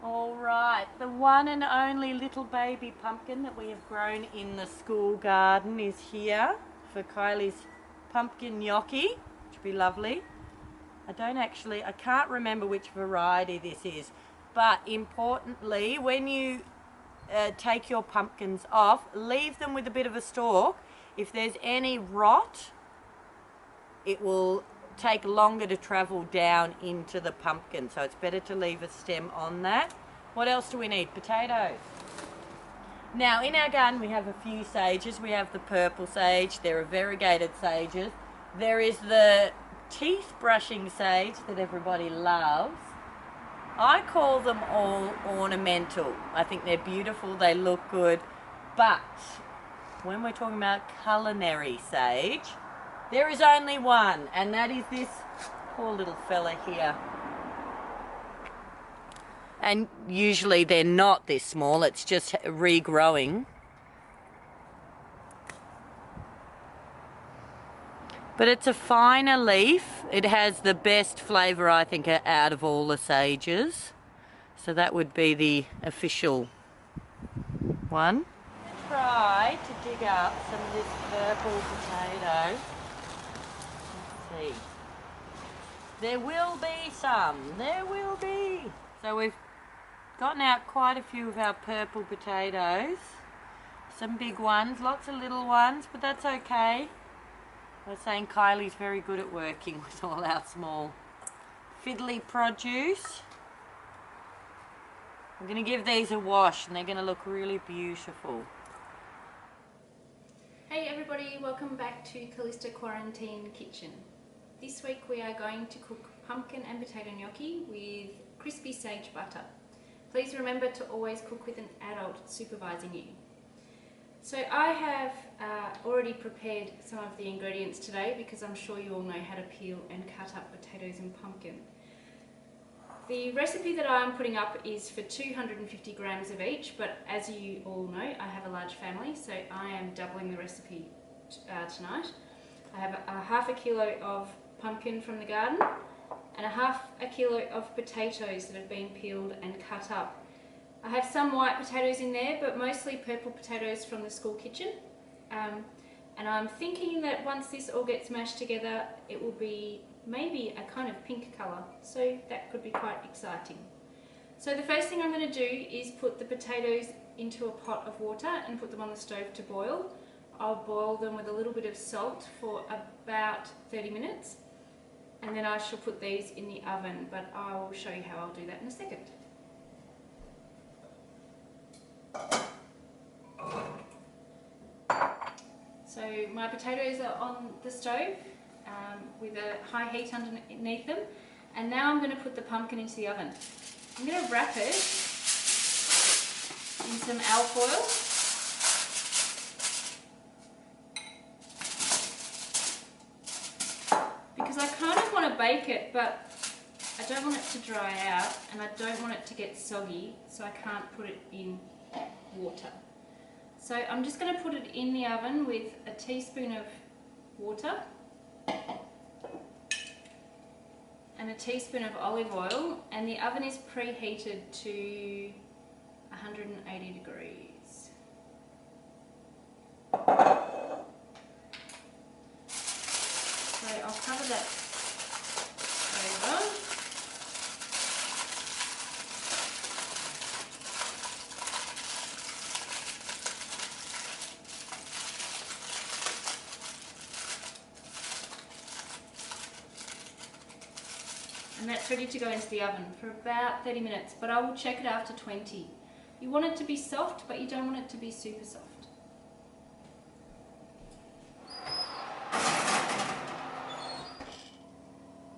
All right, the one and only little baby pumpkin that we have grown in the school garden is here for Kylie's pumpkin gnocchi, which would be lovely. I can't remember which variety this is, but importantly, when you take your pumpkins off, leave them with a bit of a stalk. If there's any rot, it will take longer to travel down into the pumpkin, so it's better to leave a stem on that. What else do we need? Potatoes. Now in our garden we have a few sages. We have the purple sage, there are variegated sages. There is the teeth brushing sage that everybody loves. I call them all ornamental. I think they're beautiful, they look good, but when we're talking about culinary sage, there is only one, and that is this poor little fella here. And usually they're not this small, it's just regrowing. But it's a finer leaf. It has the best flavour, I think, out of all the sages. So that would be the official one. Try to dig up some of this purple potato. Let's see. There will be some. There will be. So we've gotten out quite a few of our purple potatoes. Some big ones, lots of little ones, but that's okay. I was saying Kylie's very good at working with all our small fiddly produce. I'm going to give these a wash and they're going to look really beautiful. Hey everybody, welcome back to Callista Quarantine Kitchen. This week we are going to cook pumpkin and potato gnocchi with crispy sage butter. Please remember to always cook with an adult supervising you. So I have already prepared some of the ingredients today because I'm sure you all know how to peel and cut up potatoes and pumpkin. The recipe that I'm putting up is for 250 grams of each, but as you all know, I have a large family, so I am doubling the recipe tonight. I have half a kilo of pumpkin from the garden and half a kilo of potatoes that have been peeled and cut up. I have some white potatoes in there, but mostly purple potatoes from the school kitchen. And I'm thinking that once this all gets mashed together, it will be maybe a kind of pink colour, so that could be quite exciting. So the first thing I'm going to do is put the potatoes into a pot of water and put them on the stove to boil. I'll boil them with a little bit of salt for about 30 minutes, and then I shall put these in the oven, but I'll show you how I'll do that in a second. So my potatoes are on the stove with a high heat underneath them, and now I'm going to put the pumpkin into the oven. I'm going to wrap it in some alfoil. Because I kind of want to bake it, but I don't want it to dry out and I don't want it to get soggy, so I can't put it in water. So I'm just going to put it in the oven with a teaspoon of water and a teaspoon of olive oil, and the oven is preheated to 180 degrees. So I'll cover that over. And that's ready to go into the oven for about 30 minutes, but I will check it after 20. You want it to be soft, but you don't want it to be super soft.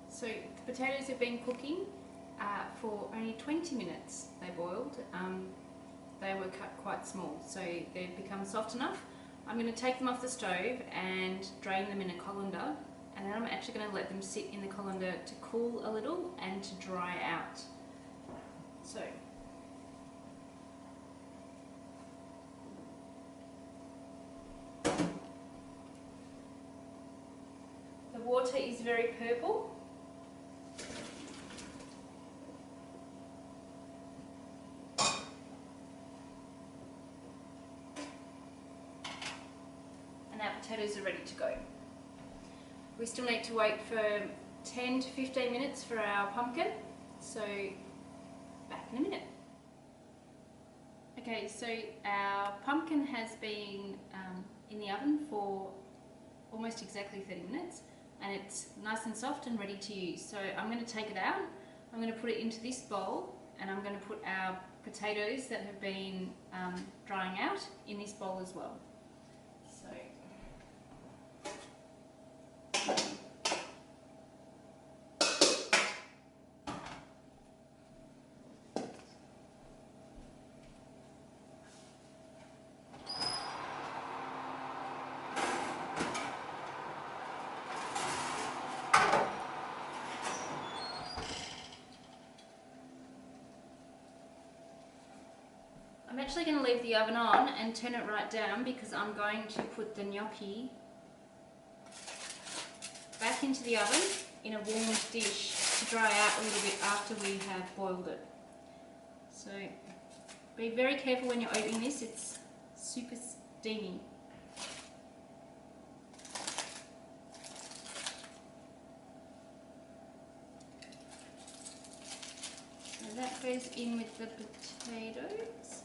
So the potatoes have been cooking for only 20 minutes. They boiled. They were cut quite small, so they've become soft enough. I'm going to take them off the stove and drain them in a colander, and then I'm actually going to let them sit in the colander to cool a little and to dry out. So the water is very purple. potatoes are ready to go. We still need to wait for 10 to 15 minutes for our pumpkin, so back in a minute. Okay, so our pumpkin has been in the oven for almost exactly 30 minutes and it's nice and soft and ready to use. So I'm going to take it out, I'm going to put it into this bowl, and I'm going to put our potatoes that have been drying out in this bowl as well. So I'm actually going to leave the oven on and turn it right down because I'm going to put the gnocchi back into the oven in a warmed dish to dry out a little bit after we have boiled it. So be very careful when you're opening this, it's super steamy. So that goes in with the potatoes.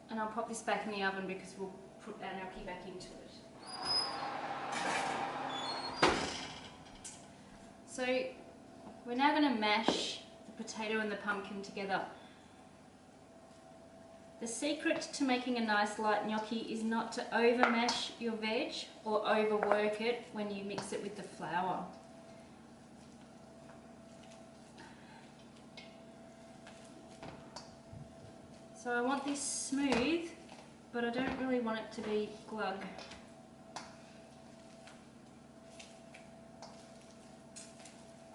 And I'll pop this back in the oven because we'll put our gnocchi back into it. So we're now going to mash the potato and the pumpkin together. The secret to making a nice light gnocchi is not to over mash your veg or overwork it when you mix it with the flour. So I want this smooth, but I don't really want it to be glug.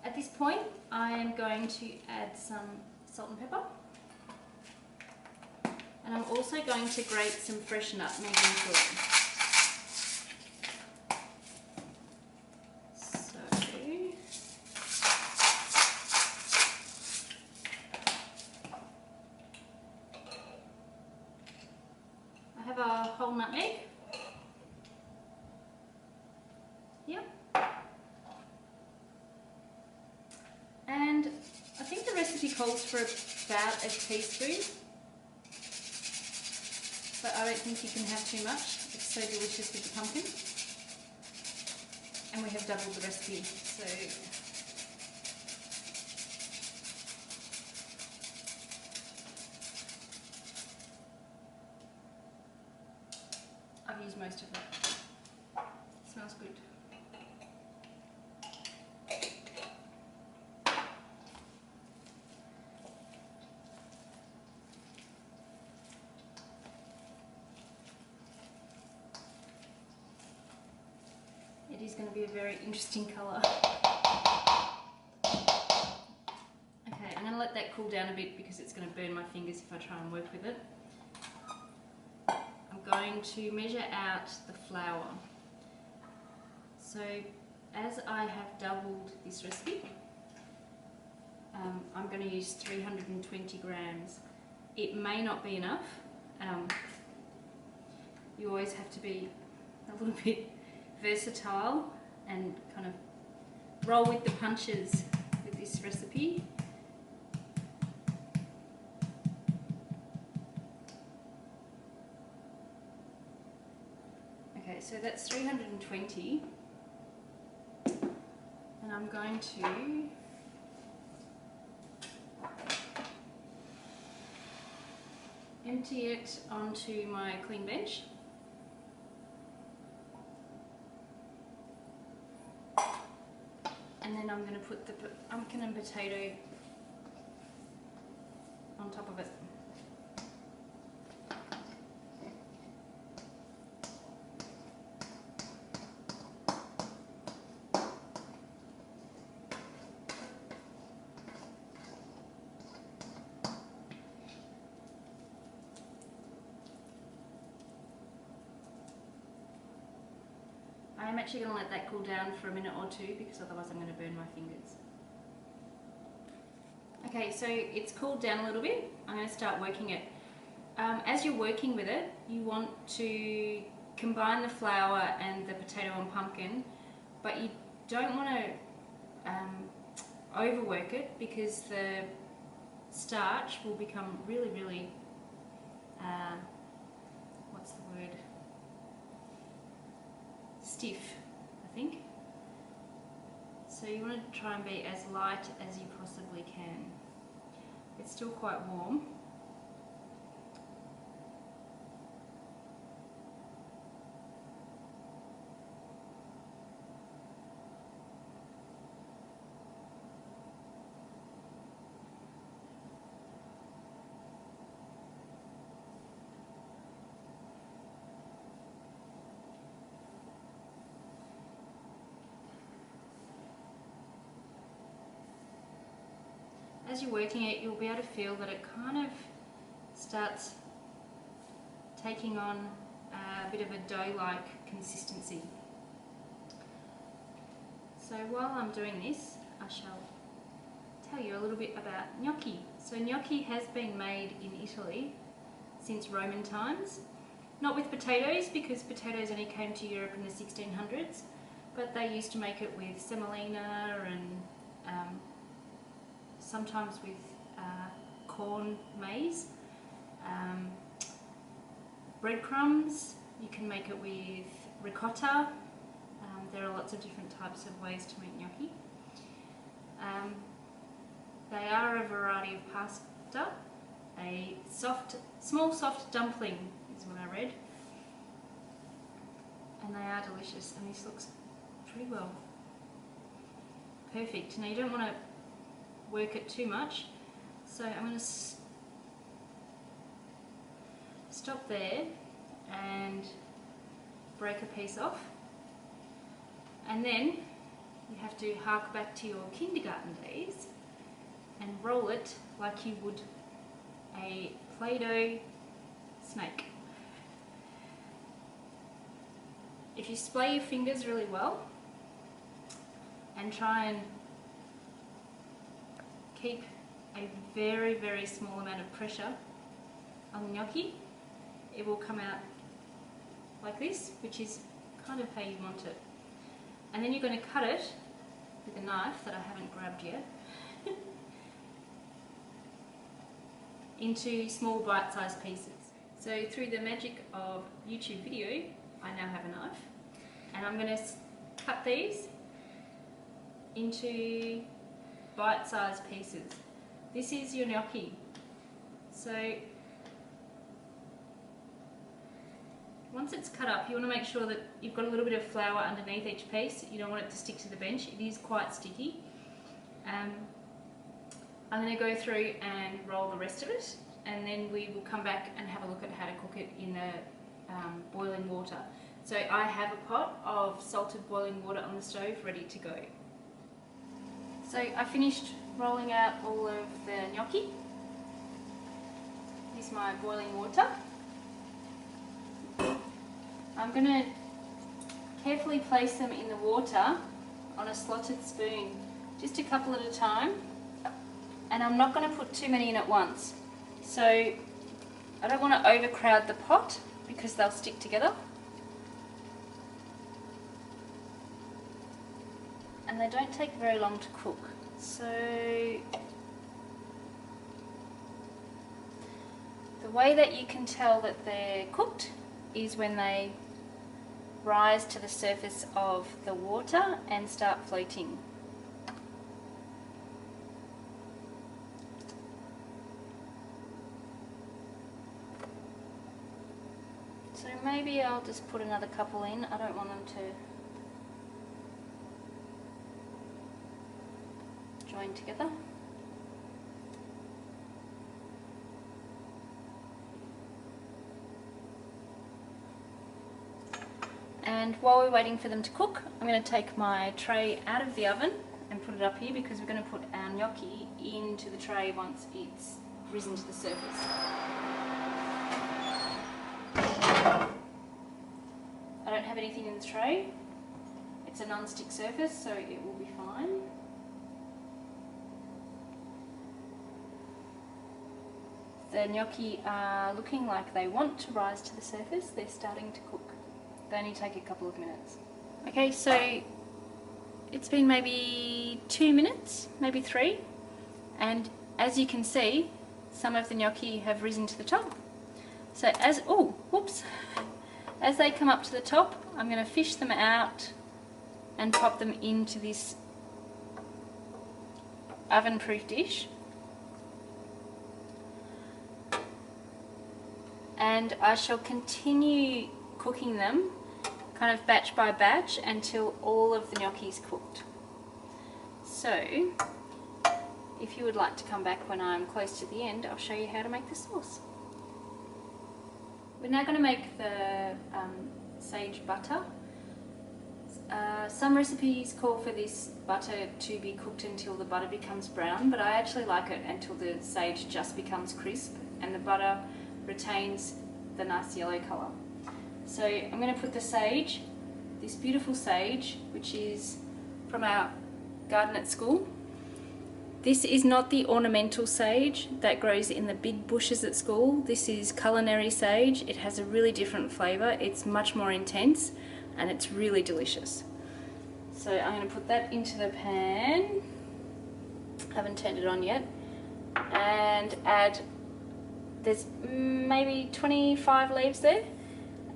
At this point, I am going to add some salt and pepper. And I'm also going to grate some fresh nutmeg into it. I have a whole nutmeg. Yep. And I think the recipe calls for about a teaspoon, but I don't think you can have too much. It's so delicious with the pumpkin. And we have doubled the recipe, so I've used most of it. Smells good. It is going to be a very interesting colour. Okay, I'm going to let that cool down a bit because it's going to burn my fingers if I try and work with it. I'm going to measure out the flour. So as I have doubled this recipe, I'm going to use 320 grams. It may not be enough. You always have to be a little bit versatile and kind of roll with the punches with this recipe. Okay, so that's 320, and I'm going to empty it onto my clean bench. And then I'm going to put the pumpkin and potato on top of it. I'm actually going to let that cool down for a minute or two because otherwise I'm going to burn my fingers. Okay, so it's cooled down a little bit. I'm going to start working it. As you're working with it, you want to combine the flour and the potato and pumpkin, but you don't want to overwork it because the starch will become really, what's the word? Stiff, I think. So you want to try and be as light as you possibly can. It's still quite warm. As you're working it, you'll be able to feel that it kind of starts taking on a bit of a dough-like consistency. So while I'm doing this, I shall tell you a little bit about gnocchi. So gnocchi has been made in Italy since Roman times. Not with potatoes, because potatoes only came to Europe in the 1600s, but they used to make it with semolina and sometimes with corn maize, breadcrumbs. You can make it with ricotta. There are lots of different types of ways to make gnocchi. They are a variety of pasta. A small soft dumpling is what I read. And they are delicious, and this looks pretty well perfect. Now you don't want to work it too much, so I'm going to stop there and break a piece off, and then you have to hark back to your kindergarten days and roll it like you would a Play-Doh snake. If you splay your fingers really well and try and keep a very small amount of pressure on the gnocchi, it will come out like this, which is kind of how you want it. And then you're going to cut it with a knife that I haven't grabbed yet into small bite-sized pieces. So through the magic of YouTube video, I now have a knife, and I'm going to cut these into bite-sized pieces. This is your gnocchi. So once it's cut up, you want to make sure that you've got a little bit of flour underneath each piece. You don't want it to stick to the bench. It is quite sticky. I'm going to go through and roll the rest of it, and then we will come back and have a look at how to cook it in the boiling water. So I have a pot of salted boiling water on the stove ready to go. So I finished rolling out all of the gnocchi. Here's my boiling water. I'm going to carefully place them in the water on a slotted spoon, just a couple at a time, and I'm not going to put too many in at once. So I don't want to overcrowd the pot because they'll stick together. And they don't take very long to cook. So the way that you can tell that they're cooked is when they rise to the surface of the water and start floating. So maybe I'll just put another couple in. I don't want them to join together. And while we're waiting for them to cook, I'm going to take my tray out of the oven and put it up here because we're going to put our gnocchi into the tray once it's risen to the surface. I don't have anything in the tray, It's a non-stick surface, so it will be fine. The gnocchi are looking like they want to rise to the surface. They're starting to cook. They only take a couple of minutes. Okay, so it's been maybe 2 minutes, maybe 3, and as you can see, some of the gnocchi have risen to the top. So as they come up to the top, I'm going to fish them out and pop them into this oven-proof dish. And I shall continue cooking them kind of batch by batch until all of the gnocchi is cooked. So if you would like to come back when I'm close to the end, I'll show you how to make the sauce. We're now going to make the sage butter. Some recipes call for this butter to be cooked until the butter becomes brown, but I actually like it until the sage just becomes crisp and the butter retains the nice yellow colour. So I'm going to put the sage, this beautiful sage, which is from our garden at school. This is not the ornamental sage that grows in the big bushes at school. This is culinary sage. It has a really different flavour. It's much more intense and it's really delicious. So I'm going to put that into the pan. Haven't turned it on yet. And add, there's maybe 25 leaves there.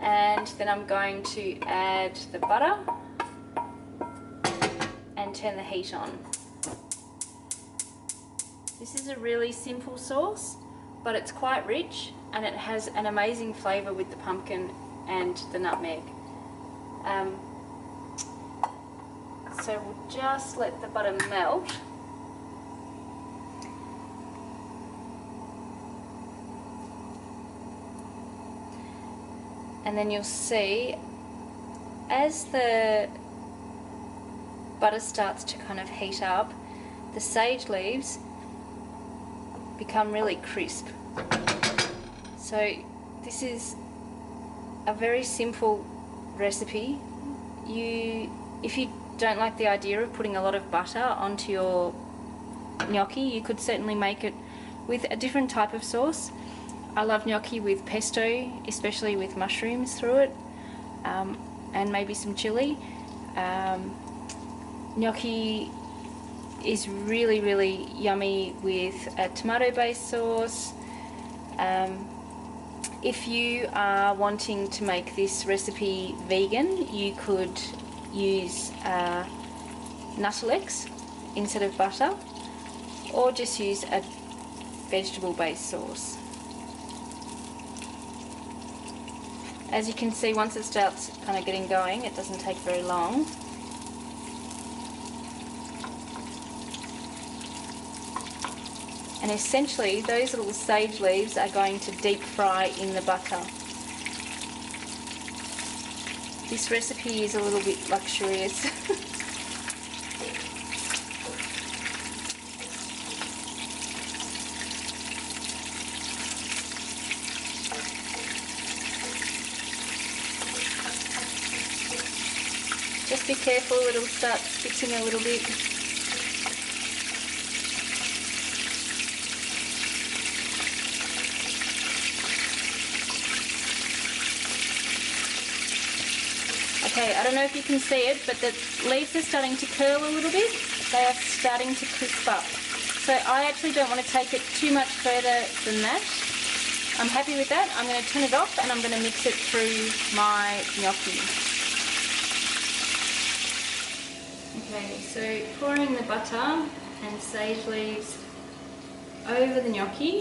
And then I'm going to add the butter and turn the heat on. This is a really simple sauce, but it's quite rich and it has an amazing flavour with the pumpkin and the nutmeg. So we'll just let the butter melt. And then you'll see as the butter starts to kind of heat up, the sage leaves become really crisp. So this is a very simple recipe. If you don't like the idea of putting a lot of butter onto your gnocchi, you could certainly make it with a different type of sauce. I love gnocchi with pesto, especially with mushrooms through it, and maybe some chilli. Gnocchi is really, really yummy with a tomato-based sauce. If you are wanting to make this recipe vegan, you could use Nuttelex instead of butter, or just use a vegetable-based sauce. As you can see, once it starts kind of getting going, it doesn't take very long. And essentially, those little sage leaves are going to deep fry in the butter. This recipe is a little bit luxurious. Just be careful, it'll start spitting a little bit. Okay, I don't know if you can see it, but the leaves are starting to curl a little bit. They are starting to crisp up. So I actually don't want to take it too much further than that. I'm happy with that. I'm going to turn it off and I'm going to mix it through my gnocchi. Okay, so pouring the butter and sage leaves over the gnocchi.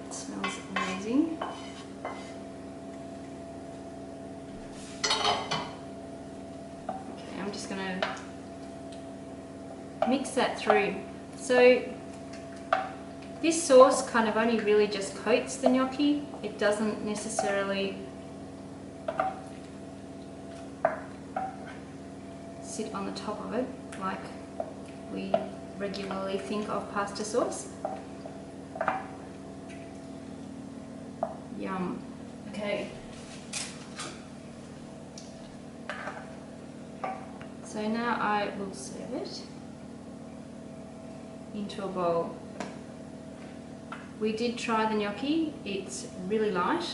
It smells amazing. Okay, I'm just going to mix that through. So this sauce kind of only really just coats the gnocchi. It doesn't necessarily sit on the top of it like we regularly think of pasta sauce. Yum. Okay. So now I will serve it into a bowl. We did try the gnocchi, it's really light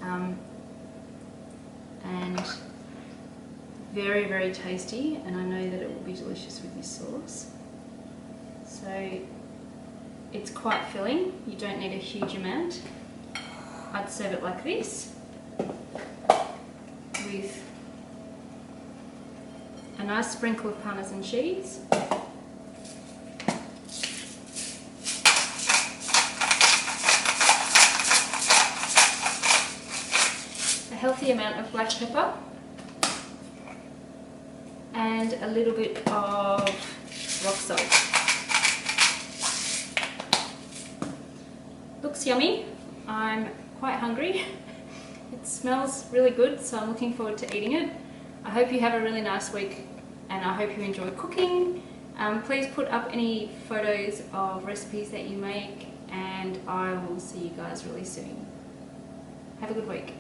and very, very tasty, and I know that it will be delicious with this sauce. So it's quite filling, you don't need a huge amount. I'd serve it like this with a nice sprinkle of Parmesan cheese, a healthy amount of black pepper, and a little bit of rock salt. Looks yummy. I'm quite hungry. It smells really good, so I'm looking forward to eating it. I hope you have a really nice week, and I hope you enjoy cooking. Please put up any photos of recipes that you make, and I will see you guys really soon. Have a good week.